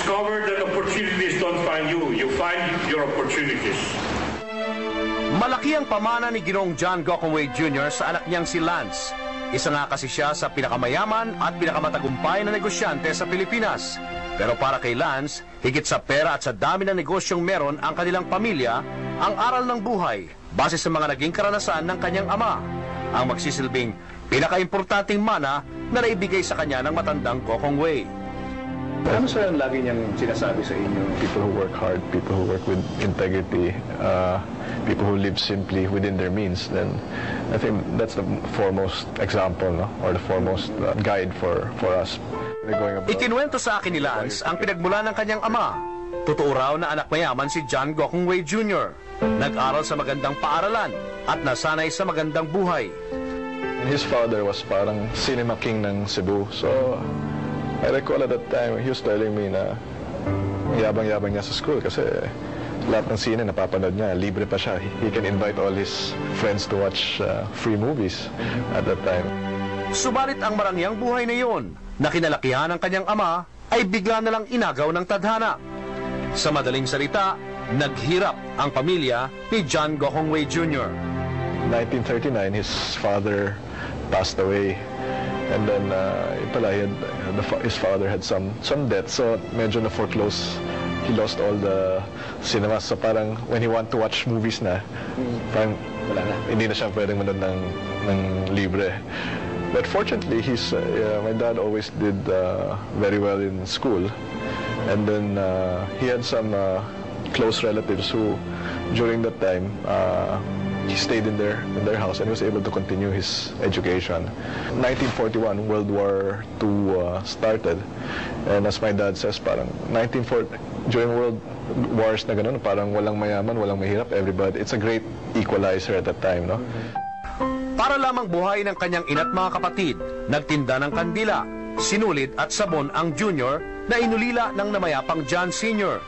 discover that opportunities don't find you. You find your opportunities. Malaki ang pamana ni Ginoong John Gokongwei Jr. sa anak niyang si Lance. Isa nga kasi siya sa pinakamayaman at pinakamatagumpay na negosyante sa Pilipinas. Pero para kay Lance, higit sa pera at sa dami ng negosyong meron ang kanilang pamilya, ang aral ng buhay, base sa mga naging karanasan ng kanyang ama, ang magsisilbing pinakaimportanteng mana na naibigay sa kanya ng matandang Gokongwei. Ano sir ang lagi niyang sinasabi sa inyo? People who work hard, people who work with integrity, people who live simply within their means, then I think that's the foremost example, no? Or the foremost guide for us. Ikinuwento sa akin ni Lance ang pinagmula ng kanyang ama. Totoo raw na anak mayaman si John Gokongwei Jr. Nag-aral sa magandang paaralan at nasanay sa magandang buhay. His father was parang cinema king ng Cebu, so I recall at that time, he was telling me na yabang-yabang niya sa school kasi lahat ng sine napapanood niya, libre pa siya. He can invite all his friends to watch free movies at that time. Subalit ang marangyang buhay na iyon, na kinalakihan ng kanyang ama, ay bigla na lang inagaw ng tadhana. Sa madaling salita, naghirap ang pamilya ni John Gokongwei Jr. 1939, his father passed away. And then, his father had some debt, so medyo na-foreclose. He lost all the cinemas. So parang when he want to watch movies na, parang wala na. Hindi na siya pwedeng manood ng libre. But fortunately, my dad always did very well in school. And then he had some close relatives who, during that time, he stayed in their house and was able to continue his education. 1941, World War II started. And as my dad says, parang 1940, during World Wars na ganun, parang walang mayaman, walang mahirap, everybody. It's a great equalizer at that time, no? Para lamang buhay ng kanyang ina't mga kapatid, nagtinda ng kandila, sinulid at sabon ang junior na inulila ng namayapang John Sr.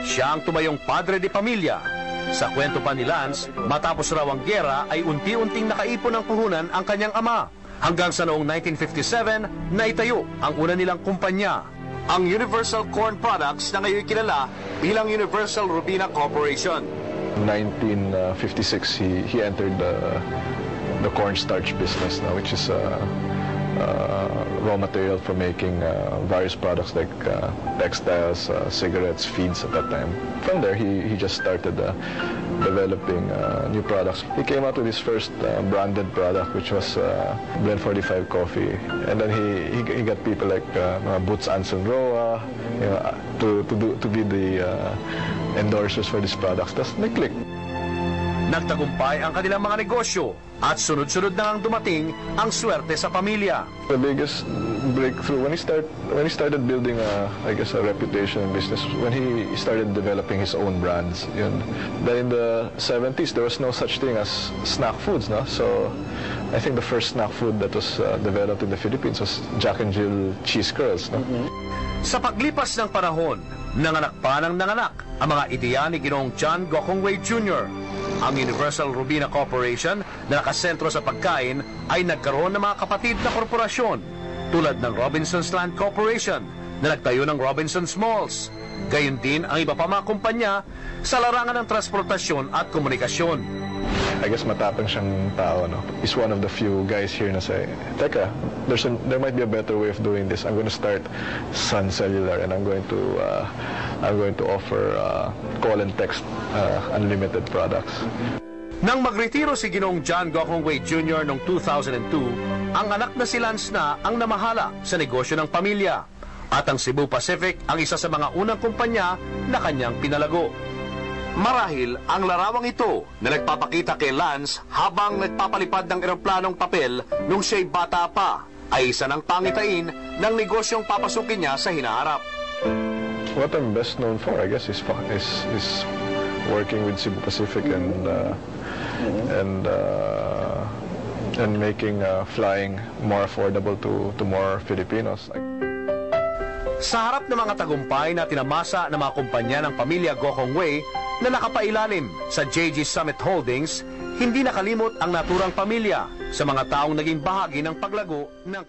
Siya ang tumayong padre de pamilya. Sa kwento pa ni Lance, matapos raw ang gyera ay unti-unting nakaipon ng puhunan ang kanyang ama. Hanggang sa noong 1957, naitayo ang una nilang kumpanya, ang Universal Corn Products na ngayon kilala bilang Universal Robina Corporation. 1956, he entered the cornstarch business now, which is raw material for making various products like textiles, cigarettes, feeds at that time. From there, he just started developing new products. He came out with his first branded product, which was Blend 45 coffee. And then he got people like Boots Anson Roa, to be the endorsers for these products. Tapos nag-click. Nagtagumpay ang kanilang mga negosyo at sunod-sunod na ang dumating ang swerte sa pamilya. The biggest breakthrough when he started building a reputation in business, when he started developing his own brands. Yun. Then in the 70s, there was no such thing as snack foods, no? So I think the first snack food that was developed in the Philippines was Jack and Jill cheese curls, no? Sa paglipas ng panahon, nanganak pa ng nanganak ang mga ideya ni Ginoong John Gokongwei Jr. Ang Universal Robina Corporation na nakasentro sa pagkain ay nagkaroon ng mga kapatid na korporasyon tulad ng Robinson's Land Corporation na nagtayo ng Robinson's Malls. Gayon din ang iba pa mga kumpanya sa larangan ng transportasyon at komunikasyon. I guess matapang siyang tao, no? He's one of the few guys here na say, teka, there might be a better way of doing this. I'm going to start Sun Cellular and I'm going to offer call and text unlimited products. Nang magretiro si Ginoong John Gokongwei Jr. noong 2002, ang anak na si Lance na ang namahala sa negosyo ng pamilya. At ang Cebu Pacific ang isa sa mga unang kumpanya na kanyang pinalago. Marahil ang larawang ito na nagpapakita kay Lance habang nagpapalipad ng eroplanong papel nung siya'y bata pa ay isa ng pangitain ng negosyong papasukin niya sa hinaharap. What I'm best known for, I guess, is working with Cebu Pacific and making flying more affordable to more Filipinos. Sa harap ng mga tagumpay na tinamasa ng mga kumpanya ng pamilya Gokongwei na nakapailalim sa JG Summit Holdings, hindi nakalimot ang naturang pamilya sa mga taong naging bahagi ng paglago ng